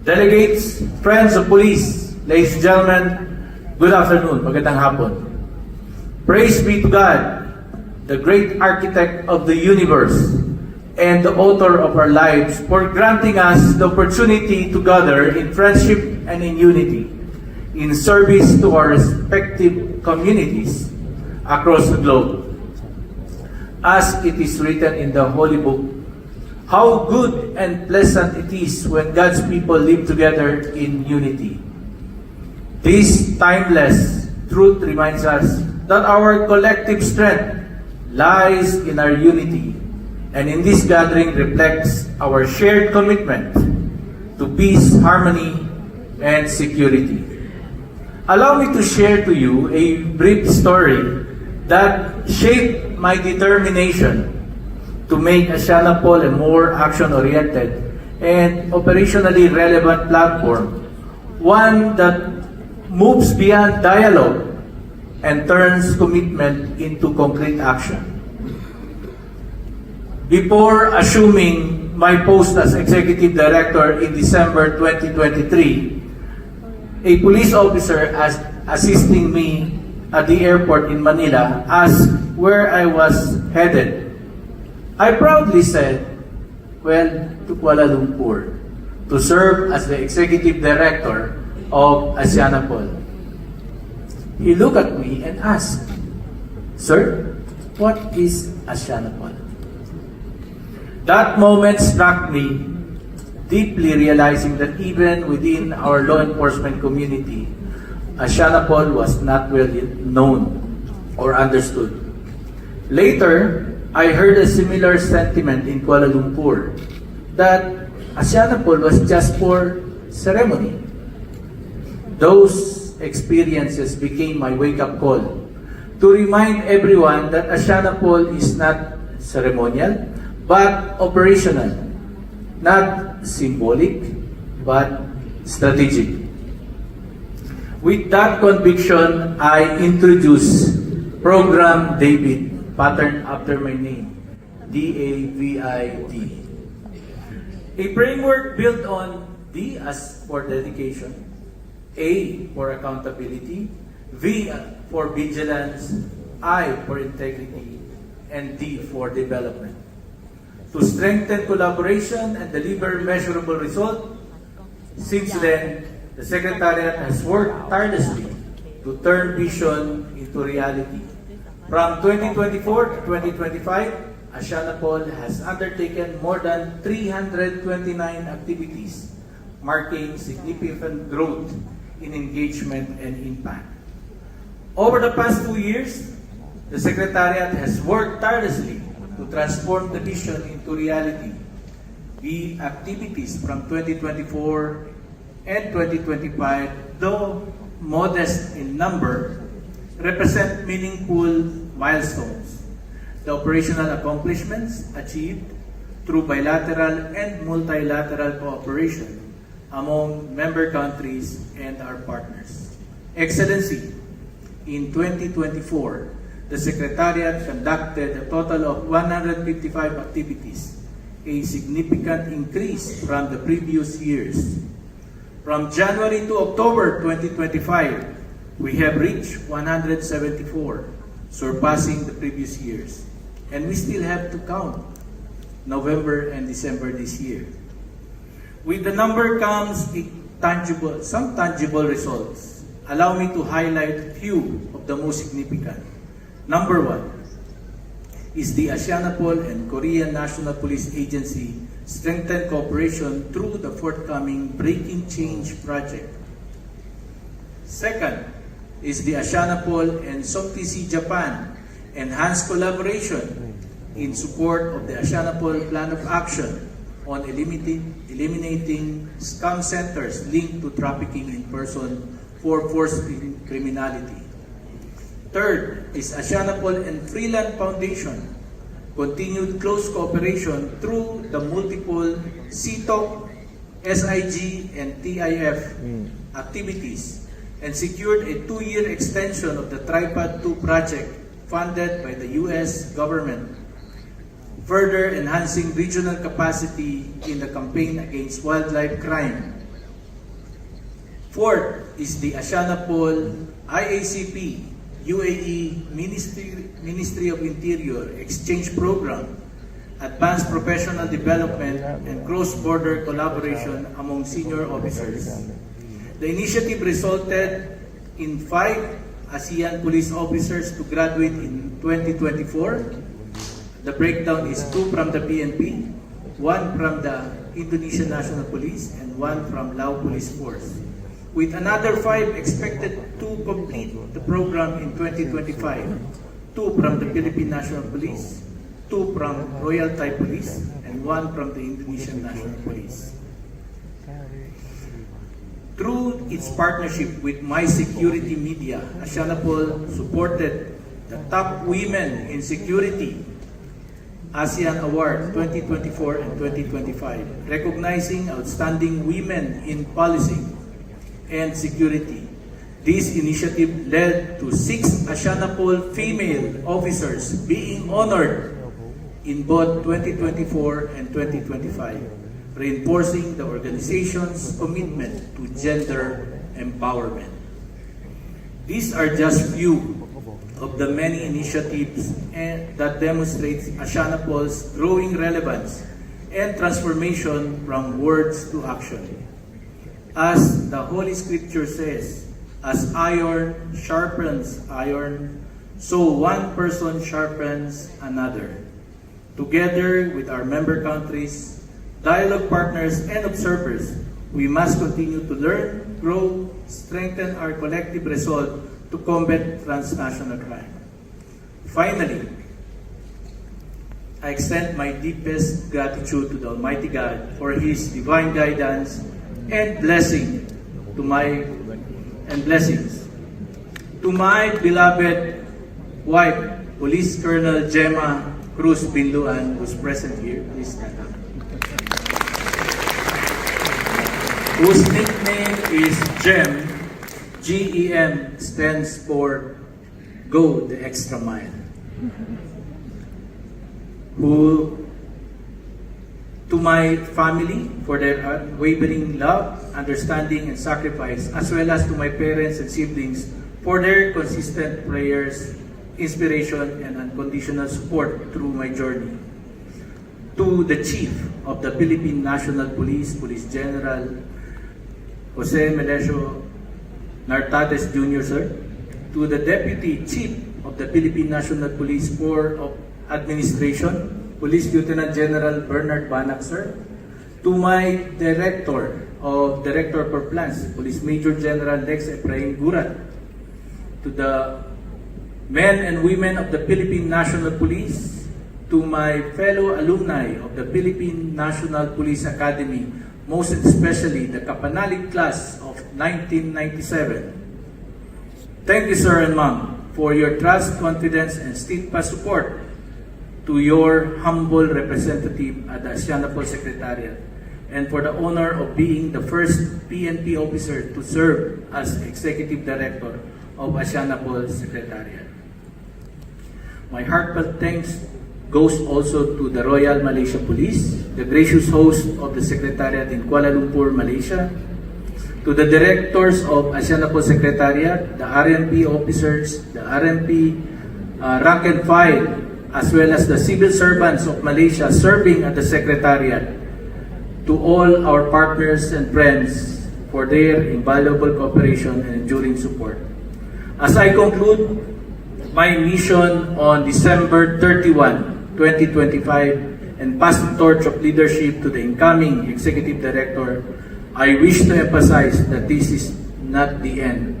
Delegates, friends of police, ladies and gentlemen, good afternoon, magandang hapon. Praise be to God, the great architect of the universe and the author of our lives, for granting us the opportunity to gather in friendship and in unity, in service to our respective communities across the globe. As it is written in the Holy Book, how good and pleasant it is when God's people live together in unity. This timeless truth reminds us that our collective strength lies in our unity, and in this gathering reflects our shared commitment to peace, harmony, and security. Allow me to share to you a brief story that shaped my determination to make Asianapol a more action-oriented and operationally relevant platform, one that moves beyond dialogue and turns commitment into concrete action. Before assuming my post as Executive Director in December 2023, a police officer assisting me at the airport in Manila asked where I was headed. I proudly said, well, to Kuala Lumpur, to serve as the Executive Director of Asianapol. He looked at me and asked, "Sir, what is Asianapol?" That moment struck me, deeply realizing that even within our law enforcement community, Asianapol was not well known or understood. Later, I heard a similar sentiment in Kuala Lumpur that Asianapol was just for ceremony. Those experiences became my wake-up call to remind everyone that Asianapol is not ceremonial but operational, not symbolic but strategic. With that conviction, I introduce Program David, patterned after my name, DAVID. A framework built on D as for dedication, A for accountability, V for vigilance, I for integrity, and D for development. To strengthen collaboration and deliver measurable results, since then, the Secretariat has worked tirelessly to turn vision into reality. From 2024 to 2025, Asianapol has undertaken more than 329 activities, marking significant growth in engagement and impact. Over the past 2 years, the Secretariat has worked tirelessly to transform the vision into reality. The activities from 2024 and 2025, though modest in number, represent meaningful milestones. The operational accomplishments achieved through bilateral and multilateral cooperation among member countries and our partners. Excellency, in 2024, the Secretariat conducted a total of 155 activities, a significant increase from the previous years. From January to October 2025, we have reached 174, surpassing the previous years. And we still have to count November and December this year. With the number comes some tangible results. Allow me to highlight a few of the most significant. Number one is the Asianapol and Korean National Police Agency strengthened cooperation through the forthcoming Breaking Change project. Second is the Asianapol and SOCTC Japan enhanced collaboration in support of the Asianapol Plan of Action on eliminating scam centers linked to trafficking in person for forced criminality. Third is Asianapol and Freeland Foundation continued close cooperation through the multiple CTOC, SIG, and TIF activities, and secured a 2-year extension of the Tripod 2 project funded by the U.S. government, further enhancing regional capacity in the campaign against wildlife crime Fourth is the Asianapol IACP UAE Ministry of Interior Exchange Program, Advanced Professional Development and Cross-Border Collaboration among senior officers. The initiative resulted in 5 ASEAN police officers to graduate in 2024. The breakdown is 2 from the PNP, 1 from the Indonesian National Police, and 1 from Lao Police Force, with another 5 expected to complete the program in 2025, 2 from the Philippine National Police, 2 from Royal Thai Police, and 1 from the Indonesian National Police. Through its partnership with My Security Media, Asianapol supported the Top Women in Security ASEAN Award 2024 and 2025, recognizing outstanding women in policy and security. This initiative led to 6 Asianapol female officers being honored in both 2024 and 2025, reinforcing the organization's commitment to gender empowerment. These are just few of the many initiatives that demonstrate Asianapol's growing relevance and transformation from words to action. As the Holy Scripture says, as iron sharpens iron, so one person sharpens another. Together with our member countries, dialogue partners, and observers, we must continue to learn, grow, strengthen our collective resolve to combat transnational crime. Finally, I extend my deepest gratitude to the Almighty God for His divine guidance and blessings to my beloved wife, Police Colonel Gemma Cruz Binluan, who's present here. Please stand up. Whose nickname is GEM. GEM stands for Go the Extra Mile. To my family for their unwavering love, understanding, and sacrifice, as well as to my parents and siblings for their consistent prayers, inspiration, and unconditional support through my journey. To the Chief of the Philippine National Police, Police General Jose Melesio Nartates Jr., sir. To the Deputy Chief of the Philippine National Police Corps of Administration, Police Lieutenant General Bernard Banac, sir. To my Director for Plans, Police Major General Lex Efrain Gurat. To the men and women of the Philippine National Police, to my fellow alumni of the Philippine National Police Academy, most especially the Kapanalig class of 1997. Thank you, sir and ma'am, for your trust, confidence, and steadfast support. To your humble representative at the Asianapol Secretariat, and for the honor of being the first PNP officer to serve as Executive Director of Asianapol Secretariat. My heartfelt thanks goes also to the Royal Malaysia Police, the gracious host of the Secretariat in Kuala Lumpur, Malaysia, to the directors of Asianapol Secretariat, the RMP officers, the RMP rank and file, as well as the civil servants of Malaysia serving at the Secretariat, to all our partners and friends for their invaluable cooperation and enduring support. As I conclude my mission on December 31, 2025, and pass the torch of leadership to the incoming Executive Director, I wish to emphasize that this is not the end,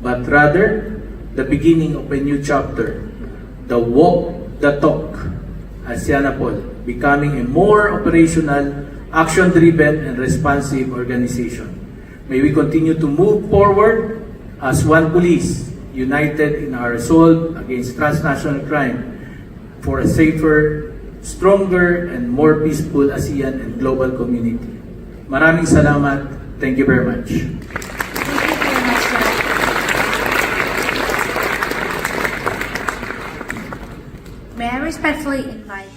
but rather the beginning of a new chapter, the walk the talk, Asianapol, becoming a more operational, action-driven, and responsive organization. May we continue to move forward as one police, united in our resolve against transnational crime for a safer, stronger, and more peaceful ASEAN and global community. Maraming salamat. Thank you very much. May I respectfully invite